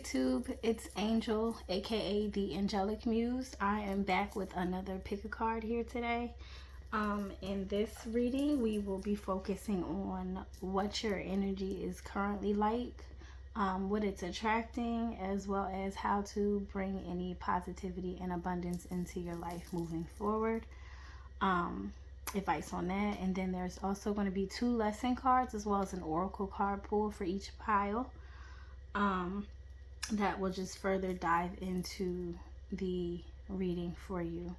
YouTube, it's Angel, aka the Angelic Muse. I am back with another pick a card here today. In this reading, we will be focusing on what your energy is currently like, what it's attracting, as well as how to bring any positivity and abundance into your life moving forward. Advice on that. And then there's also going to be 2 lesson cards as well as an oracle card pull for each pile. That will just further dive into the reading for you.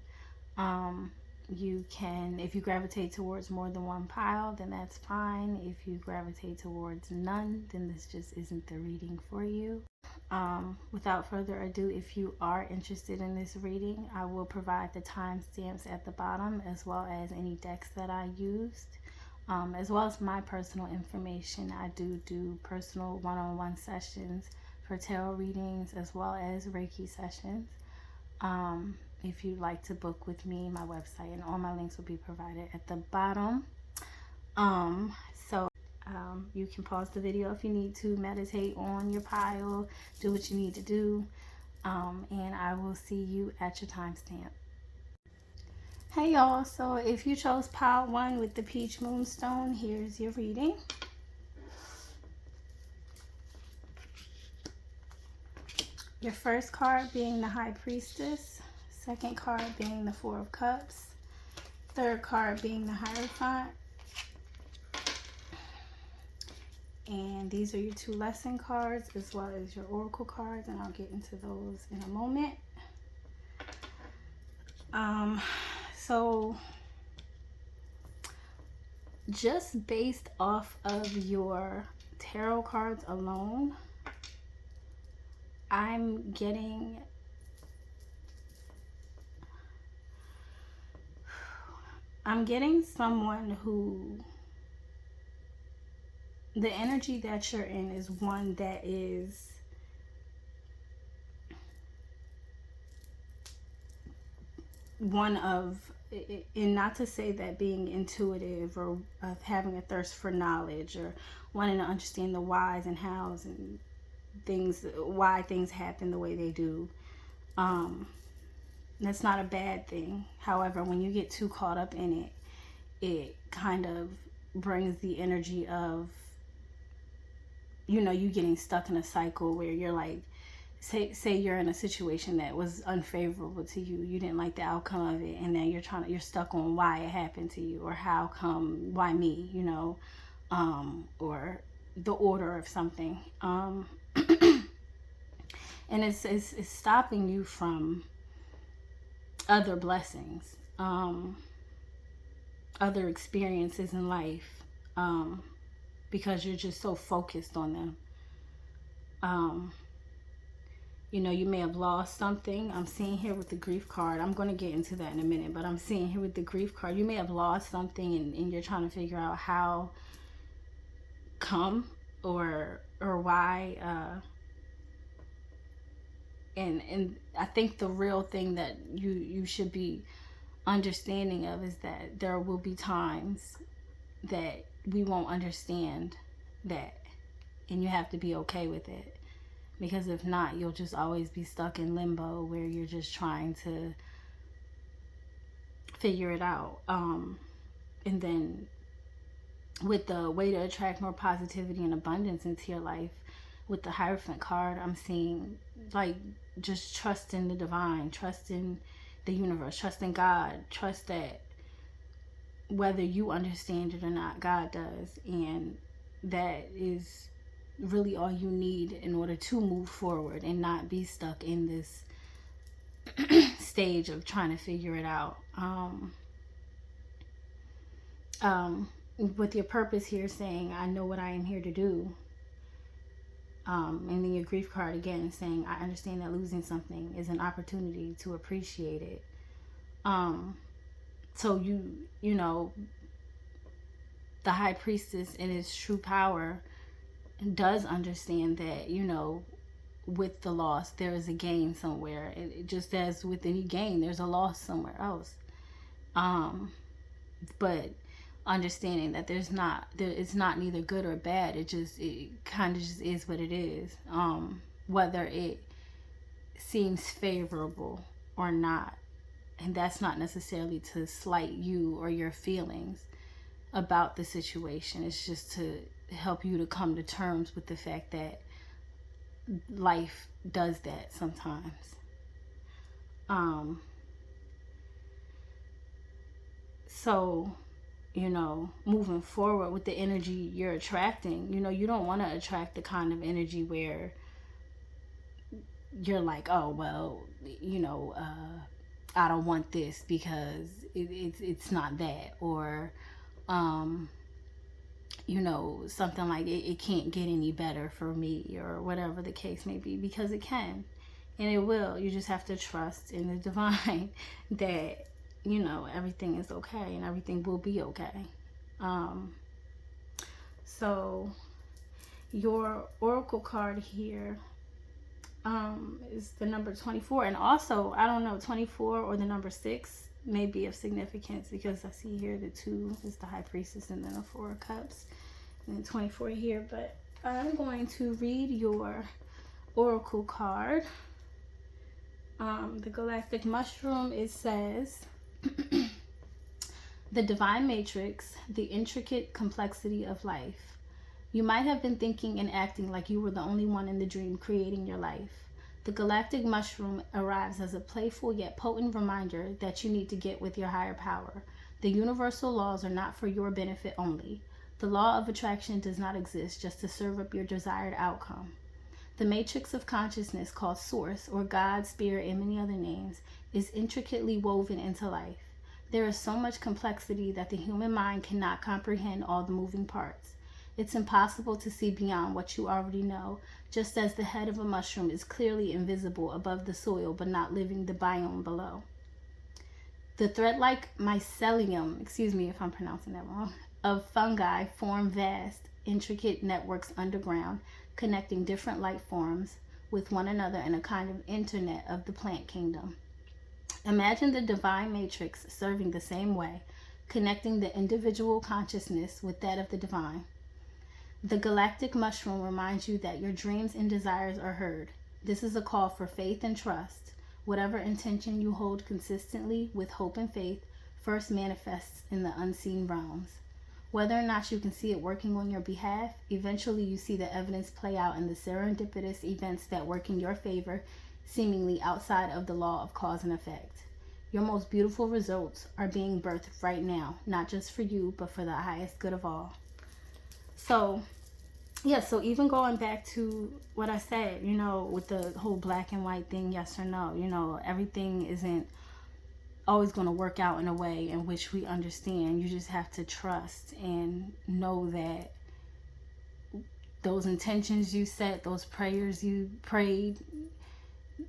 You can, if you gravitate towards more than one pile, then that's fine. If you gravitate towards none, then this just isn't the reading for you. Without further ado, if you are interested in this reading, I will provide the timestamps at the bottom, as well as any decks that I used, as well as my personal information. I do personal one-on-one sessions for tarot readings, as well as Reiki sessions. If you'd like to book with me, my website and all my links will be provided at the bottom. You can pause the video if you need to, meditate on your pile, do what you need to do, and I will see you at your timestamp. Hey y'all, so if you chose pile 1 with the peach moonstone, here's your reading. Your first card being the High Priestess, second card being the 4 of Cups, third card being the Hierophant, and these are your 2 lesson cards as well as your oracle cards, and I'll get into those in a moment. So just based off of your tarot cards alone, I'm getting someone who, the energy that you're in is one that is one of, and not to say that being intuitive or having a thirst for knowledge or wanting to understand the whys and hows and things, why things happen the way they do, that's not a bad thing. However, when you get too caught up in it, it kind of brings the energy of, you know, you getting stuck in a cycle where you're like, say you're in a situation that was unfavorable to you, you didn't like the outcome of it, and then you're stuck on why it happened to you, or how come, why me, you know, or the order of something, and it's stopping you from other blessings, other experiences in life, because you're just so focused on them. You know, you may have lost something. I'm seeing here with the grief card. I'm going to get into that in a minute, but I'm seeing here with the grief card, you may have lost something, and you're trying to figure out how come or why. And I think the real thing that you should be understanding of is that there will be times that we won't understand that, and you have to be okay with it. Because if not, you'll just always be stuck in limbo where you're just trying to figure it out. And then with the way to attract more positivity and abundance into your life, with the Hierophant card, I'm seeing like just trust in the divine, trust in the universe, trust in God, trust that whether you understand it or not, God does. And that is really all you need in order to move forward and not be stuck in this stage of trying to figure it out. With your purpose here saying, I know what I am here to do. And then your grief card again saying, I understand that losing something is an opportunity to appreciate it. So you know, the High Priestess in its true power does understand that, you know, with the loss there is a gain somewhere. It just as with any gain, there's a loss somewhere else. But understanding that it's not neither good or bad. It kind of just is what it is. whether it seems favorable or not. And that's not necessarily to slight you or your feelings about the situation. It's just to help you to come to terms with the fact that life does that sometimes. So, moving forward with the energy you're attracting, you don't want to attract the kind of energy where you're like, oh, well, I don't want this because it's not that. Or, something like it can't get any better for me, or whatever the case may be, because it can. And it will. You just have to trust in the divine that, everything is okay and everything will be okay. So your oracle card here is the number 24. And also, I don't know, 24 or the number 6 may be of significance, because I see here the 2 is the High Priestess and then the 4 of Cups and then 24 here. But I'm going to read your oracle card. The Galactic Mushroom, it says, the divine matrix, the intricate complexity of life. You might have been thinking and acting like you were the only one in the dream creating your life. The galactic mushroom arrives as a playful yet potent reminder that you need to get with your higher power. The universal laws are not for your benefit only. The law of attraction does not exist just to serve up your desired outcome. The matrix of consciousness, called Source, or God, Spirit, and many other names, is intricately woven into life. There is so much complexity that the human mind cannot comprehend all the moving parts. It's impossible to see beyond what you already know, just as the head of a mushroom is clearly invisible above the soil but not living the biome below. The thread-like mycelium, excuse me if I'm pronouncing that wrong, of fungi form vast, intricate networks underground, connecting different life forms with one another in a kind of internet of the plant kingdom. Imagine the divine matrix serving the same way, connecting the individual consciousness with that of the divine. The galactic mushroom reminds you that your dreams and desires are heard. This is a call for faith and trust. Whatever intention you hold consistently with hope and faith first manifests in the unseen realms. Whether or not you can see it working on your behalf, eventually you see the evidence play out in the serendipitous events that work in your favor, seemingly outside of the law of cause and effect. Your most beautiful results are being birthed right now, not just for you, but for the highest good of all. So, yeah, so even going back to what I said, with the whole black and white thing, yes or no, everything isn't always going to work out in a way in which we understand. You just have to trust and know that those intentions you set, those prayers you prayed,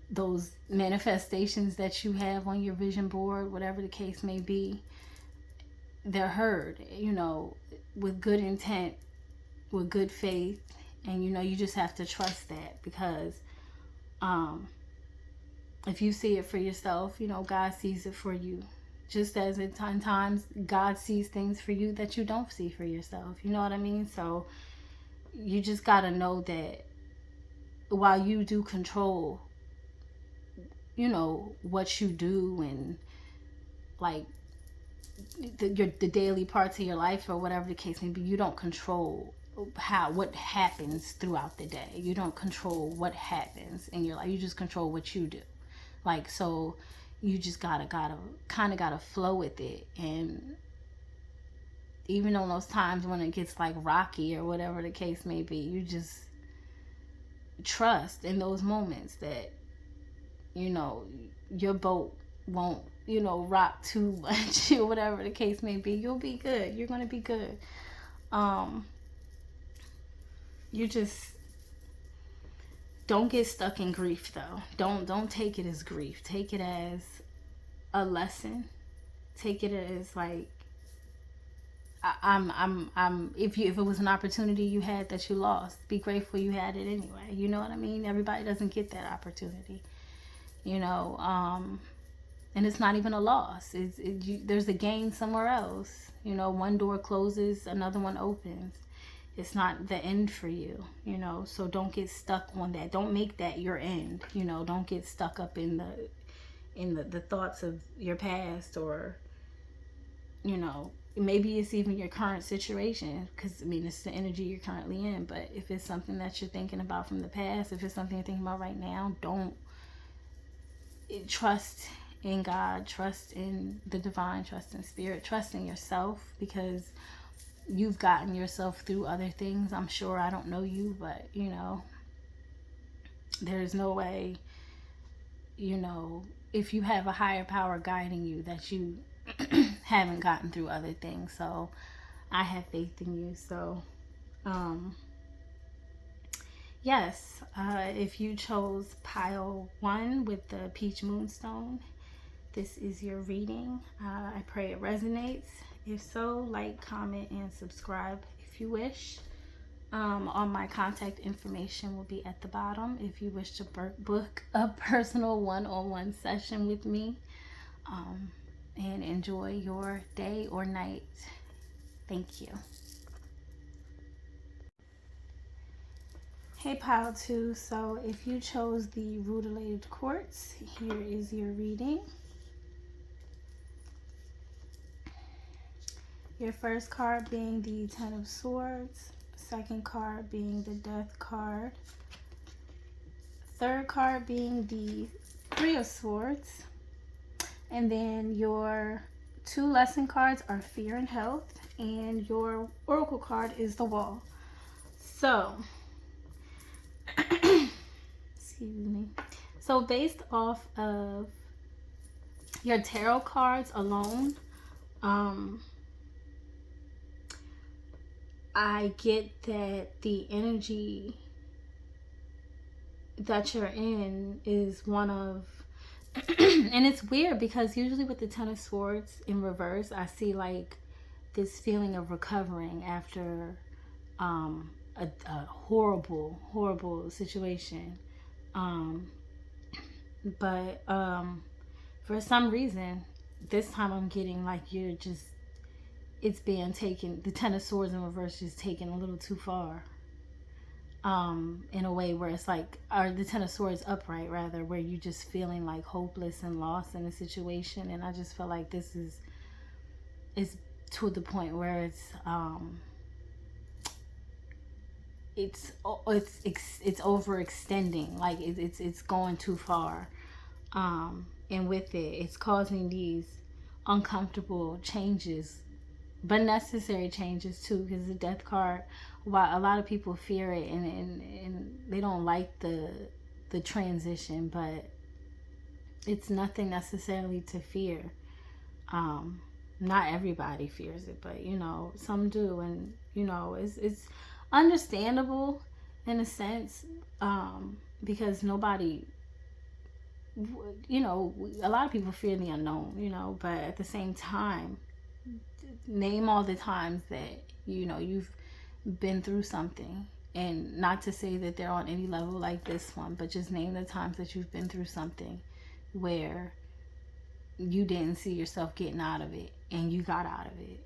those manifestations that you have on your vision board, whatever the case may be, they're heard, with good intent, with good faith. And you just have to trust that, because if you see it for yourself, God sees it for you. Just as at times God sees things for you that you don't see for yourself. You know what I mean? So you just got to know that while you do control, what you do, and like the daily parts of your life or whatever the case may be, you don't control what happens throughout the day. You don't control what happens in your life. You just control what you do. Like, so you just gotta flow with it. And even on those times when it gets like rocky or whatever the case may be, you just trust in those moments that your boat won't rock too much or whatever the case may be. You'll be good. You're gonna be good. You just don't get stuck in grief, though. Don't take it as grief. Take it as a lesson. Take it as like, if it was an opportunity you had that you lost, be grateful you had it anyway. You know what I mean? Everybody doesn't get that opportunity. And it's not even a loss. There's a gain somewhere else. One door closes, another one opens. It's not the end for you, you know. So don't get stuck on that. Don't make that your end, you know. Don't get stuck up in the thoughts of your past, or, you know, maybe it's even your current situation, because I mean, it's the energy you're currently in. But if it's something that you're thinking about from the past, if it's something you're thinking about right now, don't trust in God, trust in the divine, trust in spirit, trust in yourself, because you've gotten yourself through other things. I'm sure, I don't know you, but you know, there's no way, you know, if you have a higher power guiding you, that you haven't gotten through other things. So I have faith in you. So yes, if you chose pile 1 with the peach moonstone, this is your reading. I pray it resonates. If so, like, comment, and subscribe if you wish. All my contact information will be at the bottom if you wish to book a personal one-on-one session with me. And enjoy your day or night. Thank you. Hey, pile 2. So if you chose the Rutilated Quartz, here is your reading. Your first card being the Ten of Swords, second card being the Death card, third card being the Three of Swords, and then your 2 lesson cards are Fear and Health, and your Oracle card is the Wall. So, excuse me. So based off of your tarot cards alone, I get that the energy that you're in is one of, and it's weird because usually with the Ten of Swords in reverse, I see like this feeling of recovering after a horrible situation. But for some reason, this time I'm getting like you're just, it's being taken, the Ten of Swords in reverse is taken a little too far. In a way where it's like, or the Ten of Swords upright rather, where you just feeling like hopeless and lost in a situation. And I just feel like this is to the point where it's overextending, like it's going too far. And with it, it's causing these uncomfortable changes, but necessary changes too, because the Death card, while a lot of people fear it and they don't like the transition, but it's nothing necessarily to fear. Not everybody fears it, but you know, some do, and you know, it's understandable in a sense, because nobody, you know, a lot of people fear the unknown, you know, but at the same time, name all the times that, you know, you've been through something, and not to say that they're on any level like this one, but just name the times that you've been through something where you didn't see yourself getting out of it and you got out of it.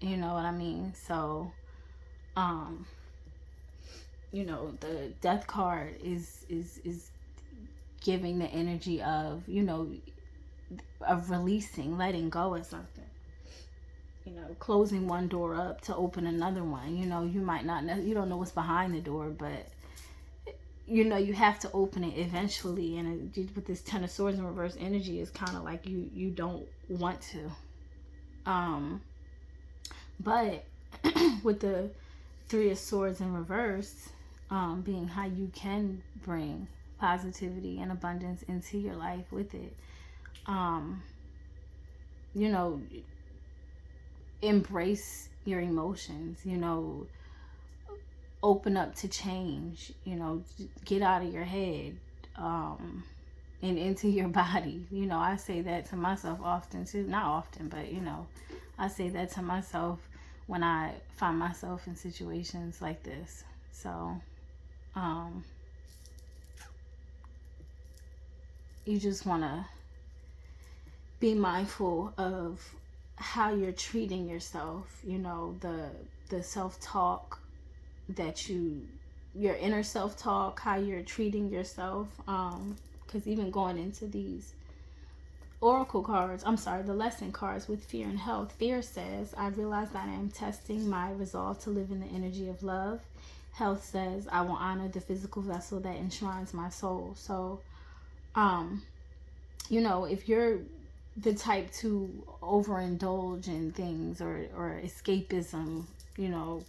You know what I mean? So you know, the Death card is giving the energy of, you know, of releasing, letting go of something. You know, closing one door up to open another one. You know, you might not know, you don't know what's behind the door, but you know, you have to open it eventually. And with this Ten of Swords in reverse energy, is kind of like you don't want to. But with the Three of Swords in reverse, being how you can bring positivity and abundance into your life with it. You know, embrace your emotions, you know, open up to change, you know, get out of your head, and into your body. You know, I say that to myself often too. Not often, but you know, I say that to myself when I find myself in situations like this. So you just want to be mindful of how you're treating yourself, you know, the self-talk, that your inner self-talk, how you're treating yourself. Because even going into these oracle cards, I'm sorry, the lesson cards with fear and health. Fear says, I realize that I am testing my resolve to live in the energy of love. Health says, I will honor the physical vessel that enshrines my soul. So, if you're the type to overindulge in things or escapism,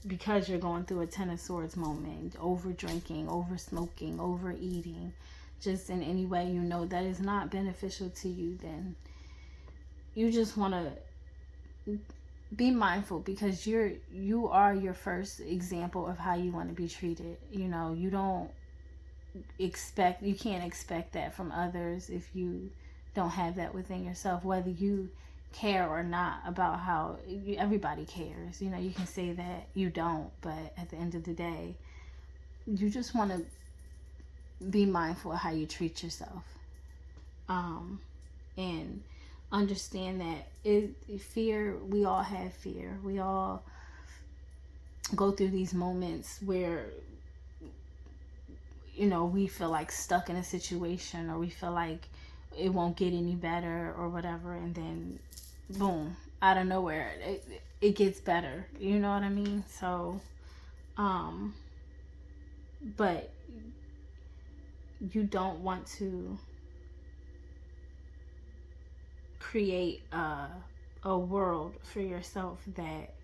because you're going through a Ten of Swords moment, over drinking, over smoking, overeating, just in any way that is not beneficial to you, then you just want to be mindful, because you are your first example of how you want to be treated. You can't expect that from others if you don't have that within yourself, whether you care or not about how everybody cares. You can say that you don't, but at the end of the day, you just want to be mindful of how you treat yourself, and understand that fear, we all have fear. We all go through these moments where we feel like stuck in a situation, or we feel like it won't get any better or whatever, and then boom, out of nowhere it gets better. You know what I mean? So but you don't want to create a world for yourself that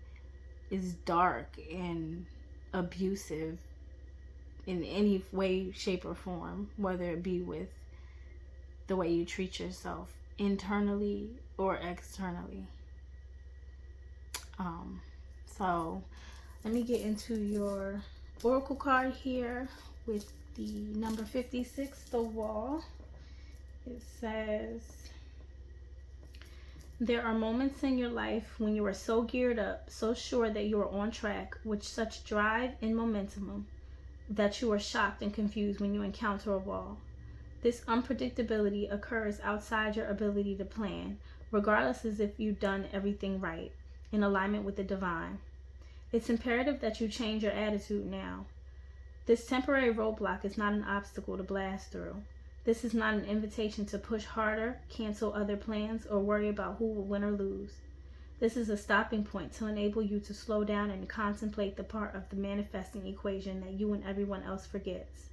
is dark and abusive in any way, shape, or form, whether it be with the way you treat yourself internally or externally. So let me get into your oracle card here with the number 56, the Wall. It says, there are moments in your life when you are so geared up, so sure that you are on track, with such drive and momentum, that you are shocked and confused when you encounter a wall. This unpredictability occurs outside your ability to plan, regardless as if you've done everything right, in alignment with the divine. It's imperative that you change your attitude now. This temporary roadblock is not an obstacle to blast through. This is not an invitation to push harder, cancel other plans, or worry about who will win or lose. This is a stopping point to enable you to slow down and contemplate the part of the manifesting equation that you and everyone else forgets.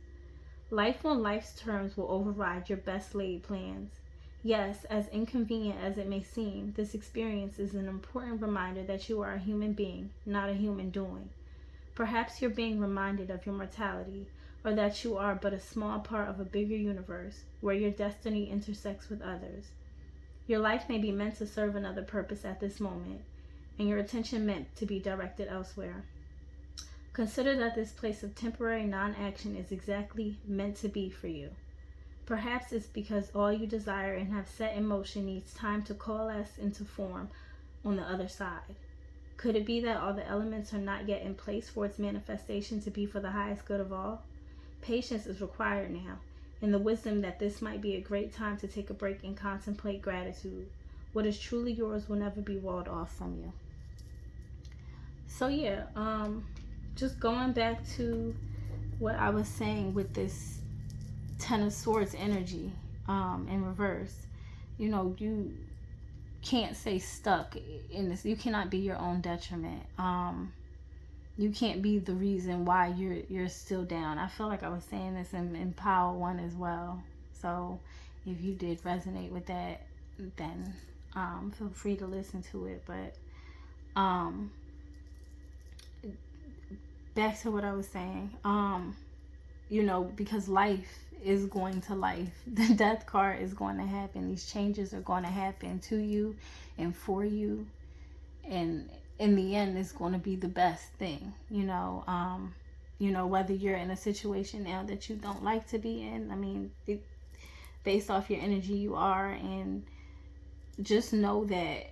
Life on life's terms will override your best laid plans. Yes, as inconvenient as it may seem, this experience is an important reminder that you are a human being, not a human doing. Perhaps you're being reminded of your mortality, or that you are but a small part of a bigger universe where your destiny intersects with others. Your life may be meant to serve another purpose at this moment, and your attention meant to be directed elsewhere. Consider that this place of temporary non-action is exactly meant to be for you. Perhaps it's because all you desire and have set in motion needs time to coalesce into form on the other side. Could it be that all the elements are not yet in place for its manifestation to be for the highest good of all? Patience is required now, and the wisdom that this might be a great time to take a break and contemplate gratitude. What is truly yours will never be walled off from you. So yeah, just going back to what I was saying with this Ten of Swords energy in reverse. You can't stay stuck in this. You cannot be your own detriment. You can't be the reason why you're still down. I feel like I was saying this in Power 1 as well. So if you did resonate with that, then feel free to listen to it. But back to what I was saying. Because life is going to life. The death card is going to happen. These changes are going to happen to you and for you. And in the end, it's going to be the best thing. Whether you're in a situation now that you don't like to be in. I mean, based off your energy, you are. And just know that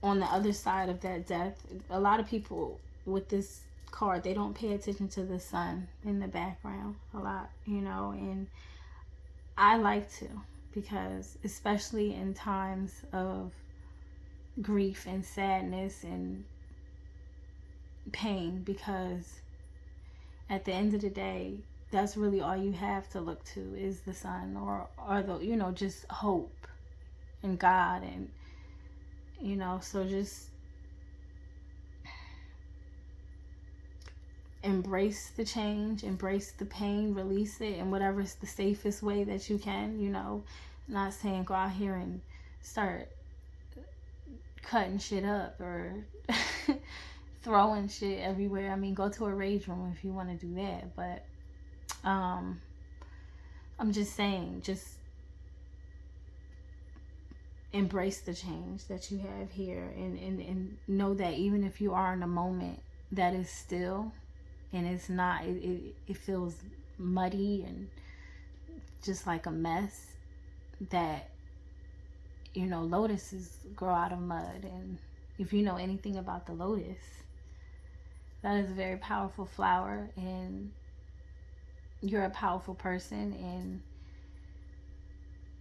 on the other side of that death, a lot of people with this card, they don't pay attention to the sun in the background a lot, and I like to, because especially in times of grief and sadness and pain, because at the end of the day, that's really all you have to look to is the sun, or the, you know, just hope and God. And, you know, so just embrace the change, embrace the pain, release it in whatever's the safest way that you can. You know, not saying go out here and start cutting shit up or throwing shit everywhere. I mean, go to a rage room if you want to do that, but I'm just saying, just embrace the change that you have here, and know that even if you are in a moment that is still, and it's not, it feels muddy and just like a mess, that, you know, lotuses grow out of mud. And if you know anything about the lotus, that is a very powerful flower, and you're a powerful person, and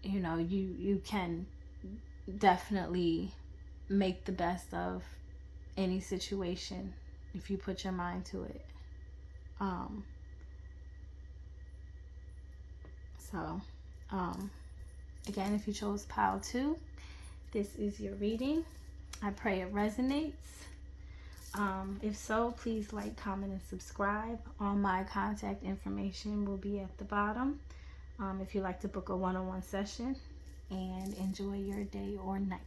you know, you can definitely make the best of any situation if you put your mind to it. So again, if you chose pile 2, this is your reading. I pray it resonates. If so, please like, comment, and subscribe. All my contact information will be at the bottom. If you'd like to book a one-on-one session, and enjoy your day or night.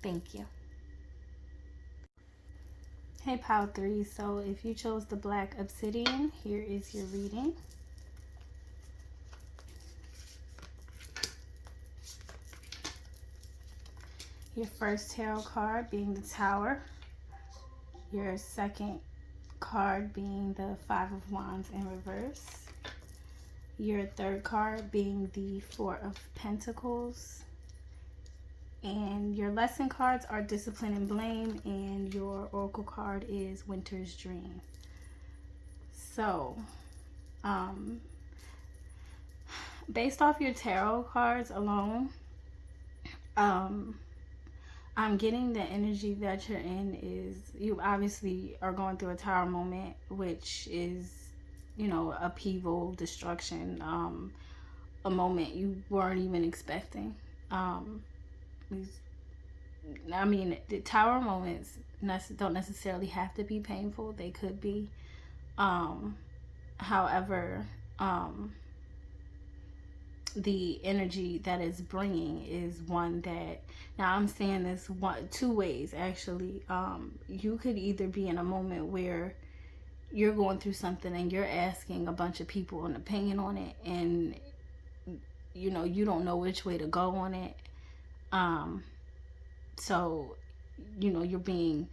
Thank you. Hey, pile 3. So if you chose the black obsidian, here is your reading. Your first tarot card being the Tower. Your second card being the 5 of Wands in reverse. Your third card being the 4 of Pentacles. And your lesson cards are Discipline and Blame, and your oracle card is Winter's Dream. So, based off your tarot cards alone, I'm getting the energy that you're in is, you obviously are going through a tower moment, which is, you know, upheaval, destruction, a moment you weren't even expecting. I mean, the tower moments don't necessarily have to be painful. They could be. However, the energy that it's bringing is one that, now I'm saying this two ways actually. You could either be in a moment where you're going through something and you're asking a bunch of people an opinion on it, and you know, you don't know which way to go on it. So, you know, you're being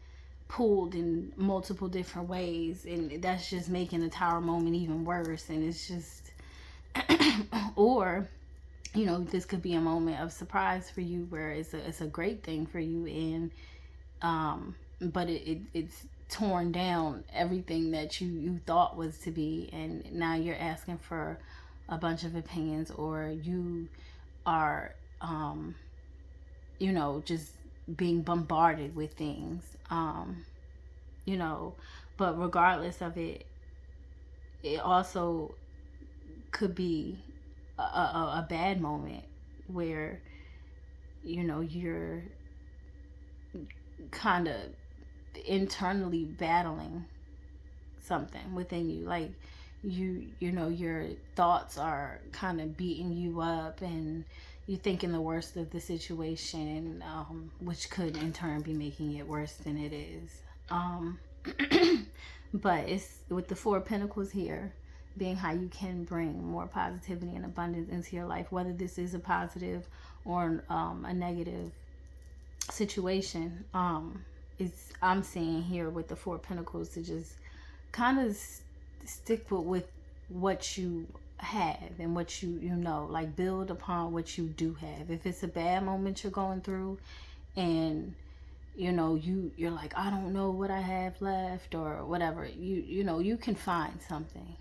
pulled in multiple different ways, and that's just making the tower moment even worse. And it's just or, you know, this could be a moment of surprise for you where it's a great thing for you, and but it's torn down everything that you thought was to be, and now you're asking for a bunch of opinions, or you are you know, just being bombarded with things, you know. But regardless of it, it also could be a bad moment where, you know, you're kind of internally battling something within you, like you know, your thoughts are kind of beating you up, and you're thinking the worst of the situation, which could in turn be making it worse than it is. But it's with the 4 of Pentacles here being how you can bring more positivity and abundance into your life, whether this is a positive or a negative situation. I'm seeing here with the 4 of Pentacles to just kind of stick with what you have and what you know, like build upon what you do have. If it's a bad moment you're going through, and you know, you're like, I don't know what I have left or whatever, you know, you can find something.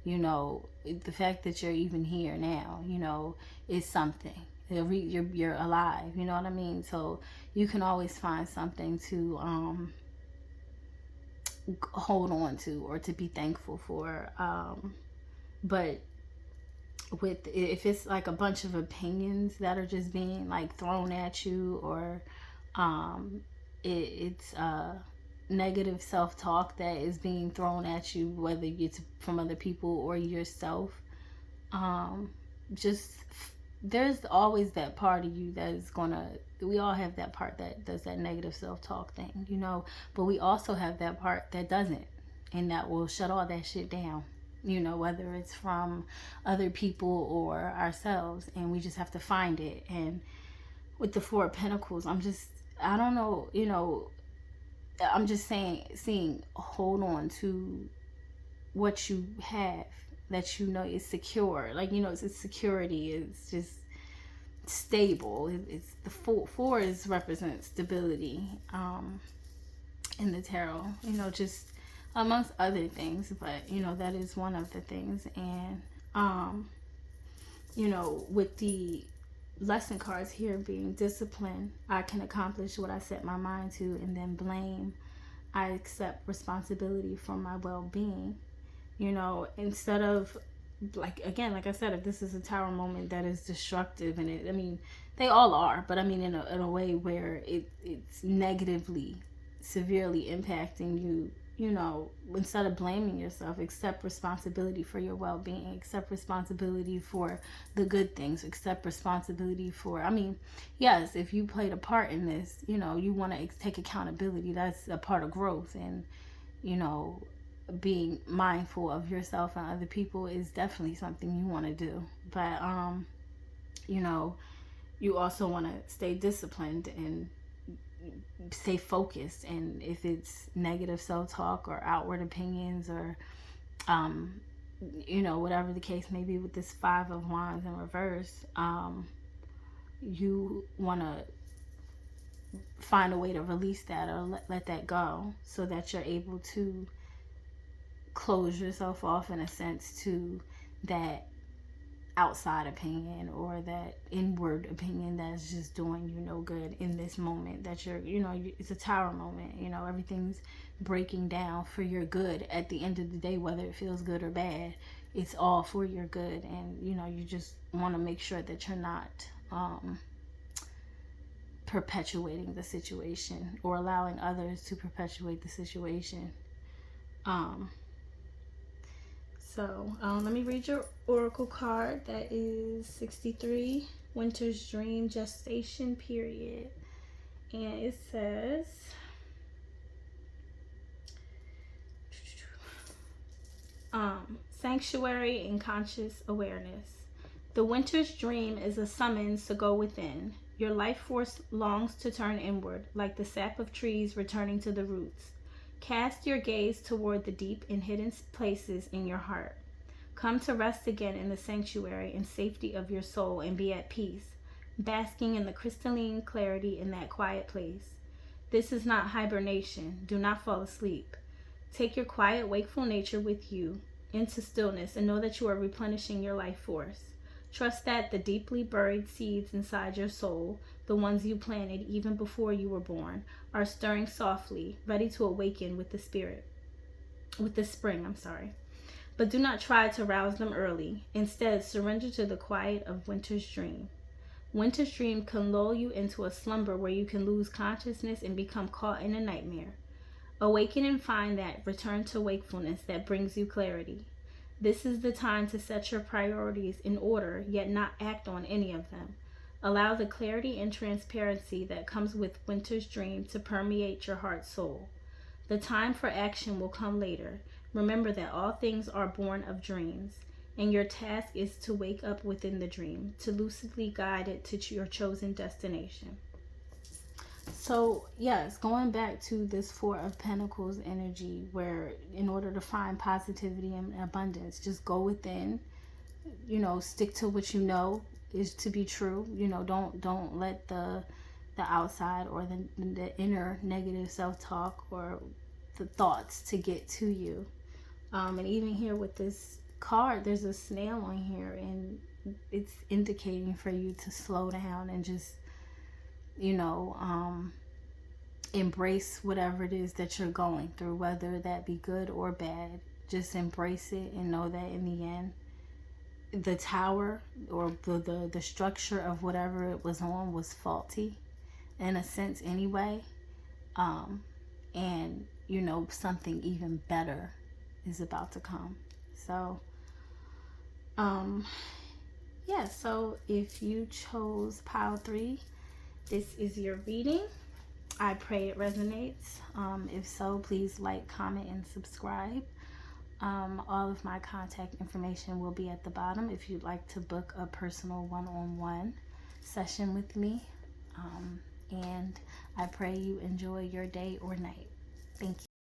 You know, the fact that you're even here now, you know, is something. you're alive, you know what I mean? So you can always find something to hold on to or to be thankful for. But with, if it's like a bunch of opinions that are just being like thrown at you, or it's negative self-talk that is being thrown at you, whether it's from other people or yourself, just, there's always that part of you that is gonna, we all have that part that does that negative self-talk thing, you know, but we also have that part that doesn't, and that will shut all that shit down, you know, whether it's from other people or ourselves, and we just have to find it. And with the Four of Pentacles, I don't know, you know, I'm just seeing, hold on to what you have, that you know is secure. Like, you know, it's security. It's just stable. It's the four is represents stability in the tarot. You know, just amongst other things, but you know that is one of the things. And you know, with the lesson cards here being discipline, I can accomplish what I set my mind to, and then blame, I accept responsibility for my well-being. You know, instead of, like, again, like I said, if this is a tower moment that is destructive, and it, I mean, they all are, but I mean in a way where it's negatively, severely impacting you, you know, instead of blaming yourself, accept responsibility for your well-being, accept responsibility for the good things, accept responsibility for, I mean, yes, if you played a part in this, you know, you want to take accountability. That's a part of growth. And, you know, being mindful of yourself and other people is definitely something you want to do. But you know, you also want to stay disciplined and stay focused. And if it's negative self-talk or outward opinions, or you know, whatever the case may be, with this Five of Wands in reverse, you want to find a way to release that, or let that go, so that you're able to close yourself off, in a sense, to that outside opinion or that inward opinion that's just doing you no good in this moment. That you're, you know, it's a tower moment, you know, everything's breaking down for your good at the end of the day, whether it feels good or bad, it's all for your good. And you know, you just want to make sure that you're not perpetuating the situation, or allowing others to perpetuate the situation. So let me read your oracle card. That is 63, Winter's Dream, Gestation Period. And it says, Sanctuary and Conscious Awareness. The Winter's Dream is a summons to go within. Your life force longs to turn inward, like the sap of trees returning to the roots. Cast your gaze toward the deep and hidden places in your heart. Come to rest again in the sanctuary and safety of your soul, and be at peace, basking in the crystalline clarity in that quiet place. This is not hibernation. Do not fall asleep. Take your quiet, wakeful nature with you into stillness, and know that you are replenishing your life force. Trust that the deeply buried seeds inside your soul, the ones you planted even before you were born, are stirring softly, ready to awaken with the spring. But do not try to rouse them early. Instead, surrender to the quiet of Winter's Dream. Winter's Dream can lull you into a slumber where you can lose consciousness and become caught in a nightmare. Awaken and find that return to wakefulness that brings you clarity. This is the time to set your priorities in order, yet not act on any of them. Allow the clarity and transparency that comes with Winter's Dream to permeate your heart soul. The time for action will come later. Remember that all things are born of dreams, and your task is to wake up within the dream, to lucidly guide it to your chosen destination. So, yes, going back to this Four of Pentacles energy, where in order to find positivity and abundance, just go within, you know, stick to what you know is to be true. You know, don't let the outside or the inner negative self-talk or the thoughts to get to you. And even here with this card, there's a snail on here, and it's indicating for you to slow down and just, you know, embrace whatever it is that you're going through, whether that be good or bad. Just embrace it and know that in the end, the tower or the structure of whatever it was on was faulty in a sense anyway. And you know, something even better is about to come. So yeah, so if you chose pile 3, this is your reading. I pray it resonates. If so, please like, comment, and subscribe. All of my contact information will be at the bottom if you'd like to book a personal one-on-one session with me. And I pray you enjoy your day or night. Thank you.